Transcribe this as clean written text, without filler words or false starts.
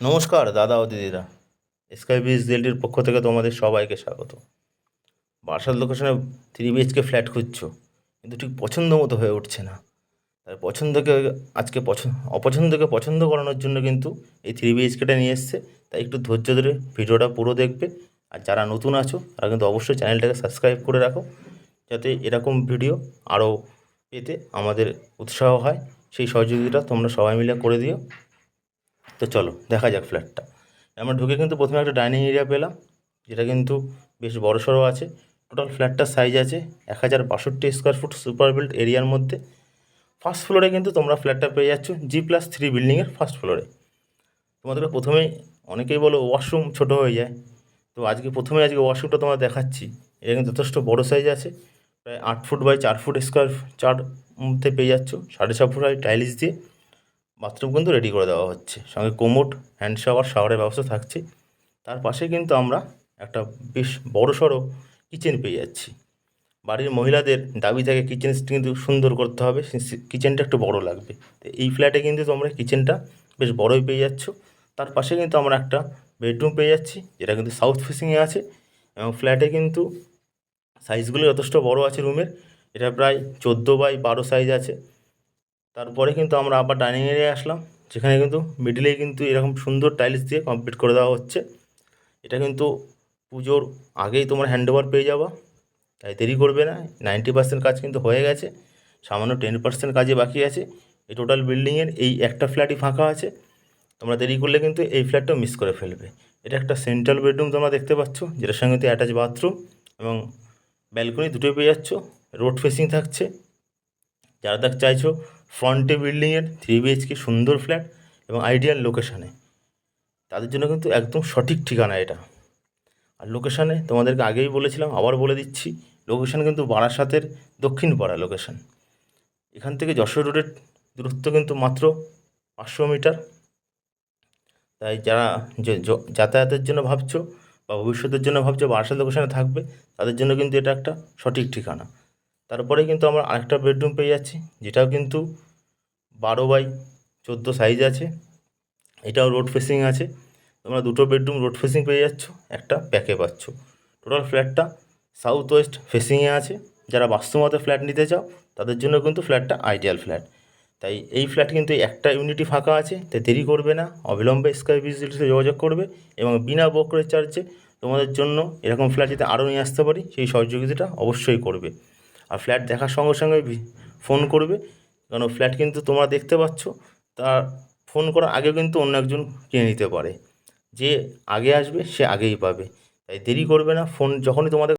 নমস্কার দাদা ও দিদিরা, স্কাই বিচ রিয়েলটির পক্ষ থেকে তোমাদের সবাইকে স্বাগত। বারাসাত লোকেশনে 3 BHK ফ্ল্যাট খুঁজছো, কিন্তু ঠিক পছন্দ মতো হয়ে উঠছে না। তাই অপছন্দকে পছন্দ করানোর জন্য কিন্তু এই 3 BHKটা নিয়ে এসছে। তাই একটু ধৈর্য ধরে ভিডিওটা পুরো দেখবে। আর যারা নতুন আছো তারা কিন্তু অবশ্যই চ্যানেলটাকে সাবস্ক্রাইব করে রাখো, যাতে এরকম ভিডিও আরও পেতে আমাদের উৎসাহ হয়। সেই সহযোগিতা তোমরা সবাই মিলে করে দিও। তো চলো দেখা যাক ফ্ল্যাটটা। আমরা ঢুকে কিন্তু প্রথমে একটা ডাইনিং এরিয়া পেলাম, যেটা কিন্তু বেশ বড়সড় আছে। টোটাল ফ্ল্যাটটার সাইজ আছে 1062 স্কোয়ার ফুট সুপার বিল্ট এরিয়ার মধ্যে। ফার্স্ট ফ্লোরে কিন্তু তোমরা ফ্ল্যাটটা পেয়ে যাচ্ছ G+3 বিল্ডিংয়ের ফার্স্ট ফ্লোরে। তোমাদেরকে প্রথমেই অনেকেই বলো ওয়াশরুম ছোট হয়ে যায়, তো আজকে ওয়াশরুমটা তোমার দেখাচ্ছি। এটা কিন্তু যথেষ্ট বড় সাইজ আছে, প্রায় 8 ফুট বাই 4 ফুট স্কোয়ার চার মধ্যে পেয়ে যাচ্ছ। 6.5 ফুট টাইলস দিয়ে বাথরুম কিন্তু রেডি করে দেওয়া হচ্ছে, সঙ্গে কোমোড, হ্যান্ড শাওয়ারের ব্যবস্থা থাকছে। তার পাশে কিন্তু আমরা একটা বেশ বড়সড় কিচেন পেয়ে যাচ্ছি। বাড়ির মহিলাদের দাবি থাকে কিচেন কিন্তু সুন্দর করতে হবে, কিচেনটা একটু বড় লাগবে। তো এই ফ্ল্যাটে কিন্তু তোমরা কিচেনটা বেশ বড়ই পেয়ে যাচ্ছ। তার পাশে কিন্তু আমরা একটা বেডরুম পেয়ে যাচ্ছি, যেটা কিন্তু সাউথ ফেসিংয়ে আছে। এবং ফ্ল্যাটে কিন্তু সাইজগুলো যথেষ্ট বড় আছে রুমের। এটা প্রায় 14 বাই 12 সাইজ আছে। তারপরে কিন্তু আমরা আবার ডাইনিং এরিয়ায় আসলাম, যেখানে কিন্তু মিডিলেই কিন্তু এরকম সুন্দর টাইলস দিয়ে কমপ্লিট করে দেওয়া হচ্ছে। এটা কিন্তু পুজোর আগেই তোমরা হ্যান্ডওভার পেয়ে যাবা, তাই দেরি করবে না। 90% কাজ কিন্তু হয়ে গেছে, সামান্য 10% কাজে বাকি আছে। এই টোটাল বিল্ডিংয়ের এই একটা ফ্ল্যাটই ফাঁকা আছে। তোমরা দেরি করলে কিন্তু এই ফ্ল্যাটটাও মিস করে ফেলবে। এটা একটা সেন্ট্রাল বেডরুম তোমরা দেখতে পাচ্ছ, যেটার সঙ্গে কিন্তু অ্যাটাচ বাথরুম এবং ব্যালকনি দুটোই পেয়ে যাচ্ছ। রোড ফেসিং থাকছে। যারা চাইছো ফ্রন্টে বিল্ডিংয়ের 3 BHK সুন্দর ফ্ল্যাট এবং আইডিয়াল লোকেশানে, তাদের জন্য কিন্তু একদম সঠিক ঠিকানা এটা। আর লোকেশানে তোমাদেরকে আগেই বলেছিলাম, আবার বলে দিচ্ছি, লোকেশান কিন্তু বারাসাতের দক্ষিণ পাড়া লোকেশান। এখান থেকে যশোর রোডের দূরত্ব কিন্তু মাত্র 500 মিটার। তাই যারা যাতায়াতের জন্য ভাবছো বা ভবিষ্যতের জন্য ভাবছো বারাসাত লোকেশানে থাকবে, তাদের জন্য কিন্তু এটা একটা সঠিক ঠিকানা। তারপরে কিন্তু আমরা আরেকটা বেডরুম পেয়ে যাচ্ছি, যেটাও কিন্তু 12 বাই 14 সাইজ আছে। এটাও রোড ফেসিং আছে। তোমরা দুটো বেডরুম রোড ফেসিং পেয়ে যাচ্ছ, একটা প্যাকে পাচ্ছ। টোটাল ফ্ল্যাটটা সাউথ ওয়েস্ট ফেসিংয়ে আছে। যারা বাস্তুমতে ফ্ল্যাট নিতে চাও, তাদের জন্য কিন্তু ফ্ল্যাটটা আইডিয়াল ফ্ল্যাট। তাই এই ফ্ল্যাট কিন্তু একটা ইউনিটই ফাঁকা আছে, তাই দেরি করবে না, অবিলম্বে স্কাই বিজনেসে যোগাযোগ করবে। এবং বিনা ব্রোকারেজ চার্জে তোমাদের জন্য এরকম ফ্ল্যাট যাতে আরও নিয়ে আসতে পারি, সেই সহযোগিতাটা অবশ্যই করবে। আর ফ্ল্যাট দেখার সঙ্গে সঙ্গে ফোন করবে, কারণ ফ্ল্যাট কিন্তু তোমরা দেখতে পাচ্ছ, তার ফোন করার আগেও কিন্তু অন্য একজন কিনে নিতে পারে। যে আগে আসবে সে আগেই পাবে, তাই দেরি করবে না। ফোন যখনই তোমাদের